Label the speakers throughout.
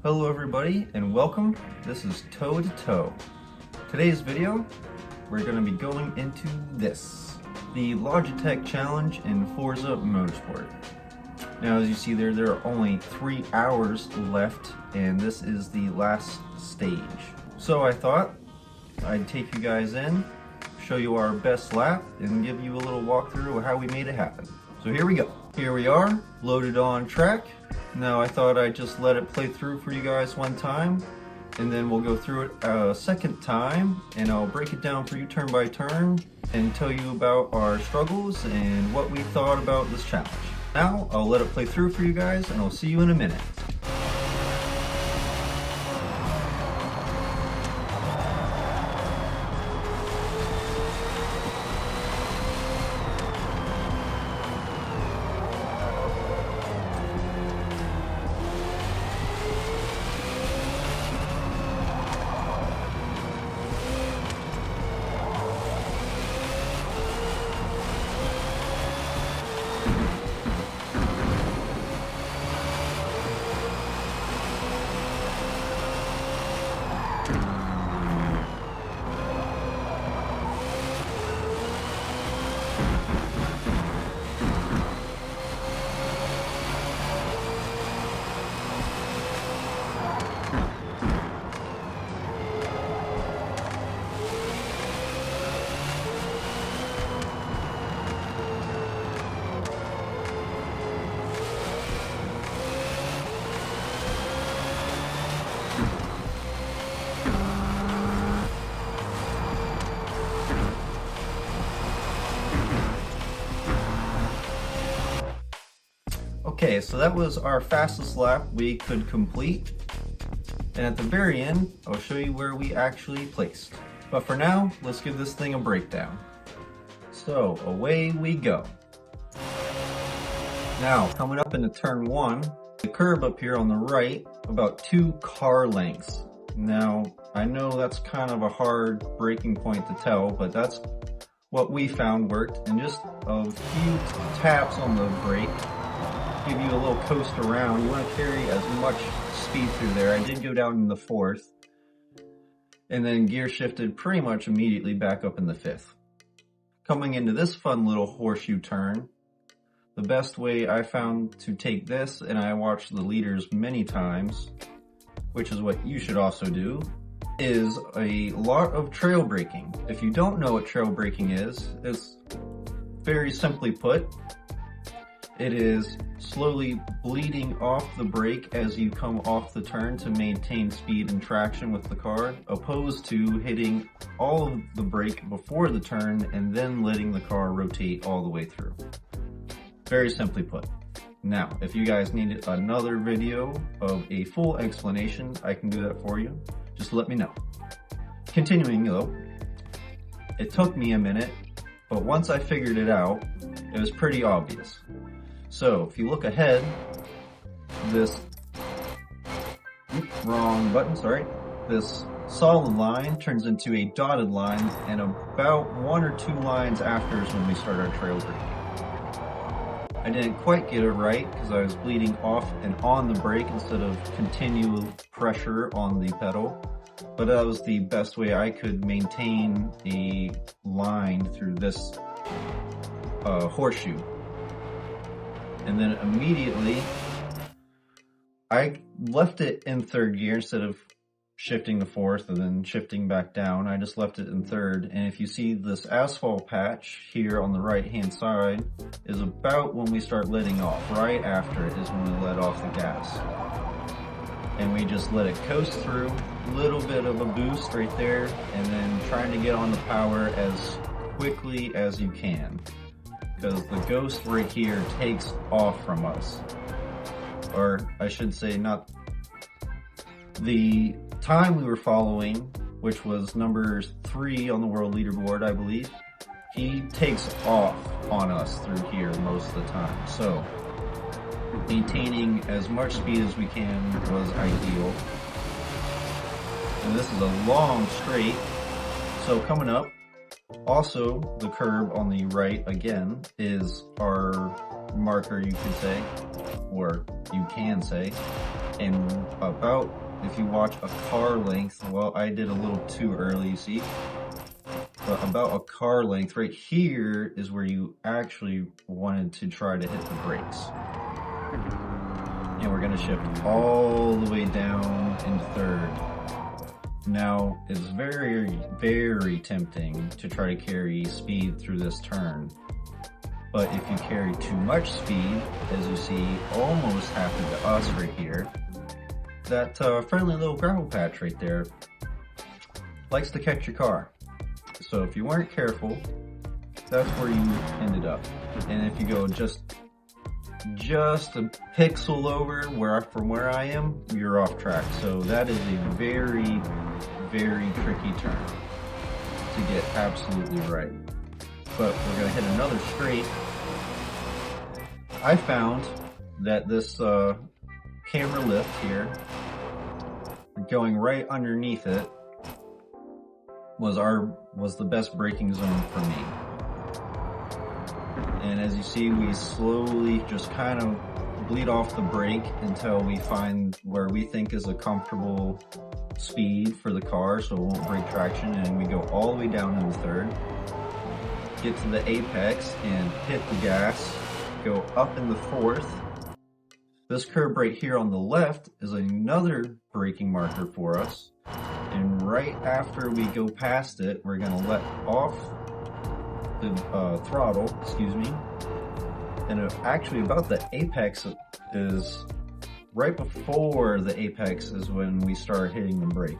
Speaker 1: Hello everybody and welcome. This is Toe to Toe. Today's video, we're going to be going into this, the Logitech challenge in Forza Motorsport. Now as you see there are only 3 hours left and this is the last stage. So I thought I'd take you guys in, show you our best lap, and give you a little walkthrough of how we made it happen. So here we go. Here we are, loaded on track. Now I thought I'd just let it play through for you guys one time, and then we'll go through it a second time, and I'll break it down for you turn by turn, and tell you about our struggles and what we thought about this challenge. Now I'll let it play through for you guys, and I'll see you in a minute. Okay, so that was our fastest lap we could complete. And at the very end, I'll show you where we actually placed. But for now, let's give this thing a breakdown. So, away we go. Now, coming up into turn 1, the curb up here on the right, about 2 car lengths. Now, I know that's kind of a hard breaking point to tell, but that's what we found worked. And just a few taps on the brake give you a little coast around. You want to carry as much speed through there. I did go down in the 4th, and then gear shifted pretty much immediately back up in the 5th. Coming into this fun little horseshoe turn, the best way I found to take this, and I watched the leaders many times, which is what you should also do, is a lot of trail braking. If you don't know what trail braking is, it's very simply put, it is slowly bleeding off the brake as you come off the turn to maintain speed and traction with the car, opposed to hitting all of the brake before the turn and then letting the car rotate all the way through. Very simply put. Now, if you guys need another video of a full explanation, I can do that for you. Just let me know. Continuing though, it took me a minute, but once I figured it out, it was pretty obvious. So, if you look ahead, this, wrong button, sorry, this solid line turns into a dotted line, and about 1 or 2 lines after is when we start our trail braking. I didn't quite get it right because I was bleeding off and on the brake instead of continual pressure on the pedal, but that was the best way I could maintain a line through this horseshoe. And then immediately, I left it in 3rd gear instead of shifting to 4th and then shifting back down. I just left it in 3rd. And if you see this asphalt patch here on the right hand side is about when we start letting off. Right after it is when we let off the gas. And we just let it coast through, a little bit of a boost right there, and then trying to get on the power as quickly as you can. Because the ghost right here takes off from us. Or I should say not. The time we were following, which was number 3 on the world leaderboard, I believe, he takes off on us through here most of the time. So maintaining as much speed as we can was ideal. And this is a long straight. So coming up, also, the curb on the right, again, is our marker, you could say, or you can say, And about, if you watch a car length, well, I did a little too early, you see, but about a car length right here is where you actually wanted to try to hit the brakes. And we're going to shift all the way down into third. Now, it's very, very tempting to try to carry speed through this turn. But if you carry too much speed, as you see almost happened to us right here, that friendly little gravel patch right there likes to catch your car. So if you weren't careful, that's where you ended up. And if you go just a pixel over from where I am, you're off track. So that is a very, very tricky turn to get absolutely right. But we're gonna hit another straight. I found that this camera lift here, going right underneath it, was the best braking zone for me. And as you see, we slowly just kind of bleed off the brake until we find where we think is a comfortable speed for the car so it won't break traction, and we go all the way down in the third, get to the apex and hit the gas, go up in the fourth. This curb right here on the left is another braking marker for us, and right after we go past it, we're going to let off the throttle, excuse me, and actually about the apex is right before the apex is when we start hitting the brake,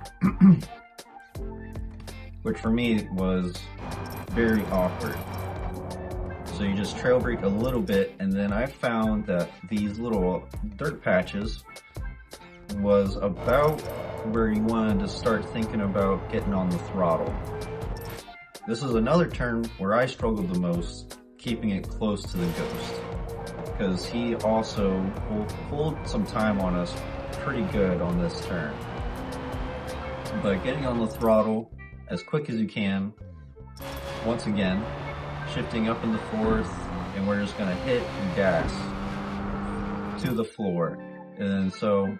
Speaker 1: which for me was very awkward. So you just trail brake a little bit, and then I found that these little dirt patches was about where you wanted to start thinking about getting on the throttle. This is another turn where I struggled the most, keeping it close to the Ghost, because he also pulled some time on us pretty good on this turn. But getting on the throttle as quick as you can, once again, shifting up in the fourth, and we're just gonna hit the gas to the floor. And so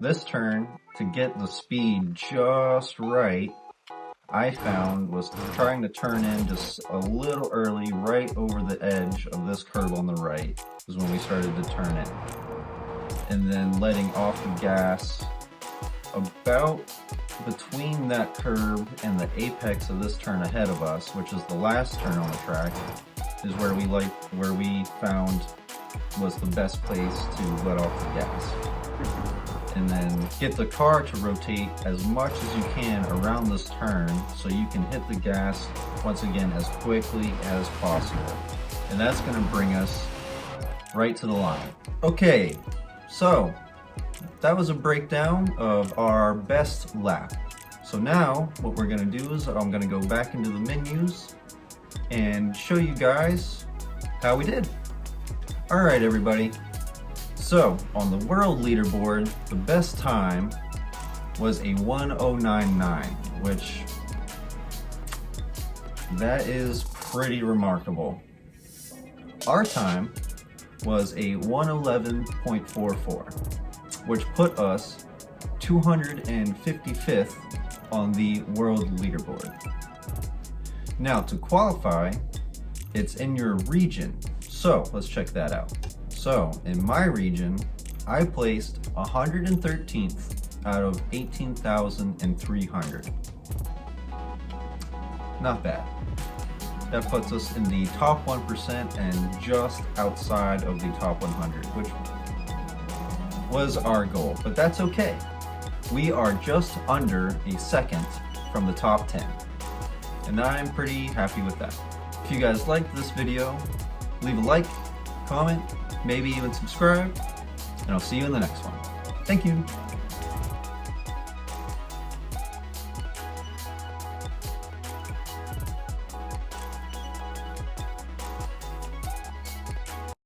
Speaker 1: this turn, to get the speed just right, I found was trying to turn in just a little early, right over the edge of this curb on the right is when we started to turn in. And then letting off the gas about between that curb and the apex of this turn ahead of us, which is the last turn on the track, is where we found was the best place to let off the gas. And then get the car to rotate as much as you can around this turn so you can hit the gas once again as quickly as possible. And that's going to bring us right to the line. Okay, so that was a breakdown of our best lap. So now what we're going to do is I'm going to go back into the menus and show you guys how we did. All right, everybody. So on the world leaderboard, the best time was a 1099, which that is pretty remarkable. Our time was a 111.44, which put us 255th on the world leaderboard. Now to qualify, it's in your region. So let's check that out. So in my region, I placed 113th out of 18,300. Not bad. That puts us in the top 1% and just outside of the top 100, which was our goal, but that's okay. We are just under a second from the top 10, and I'm pretty happy with that. If you guys liked this video, leave a like, comment, maybe even subscribe, and I'll see you in the next one. Thank you.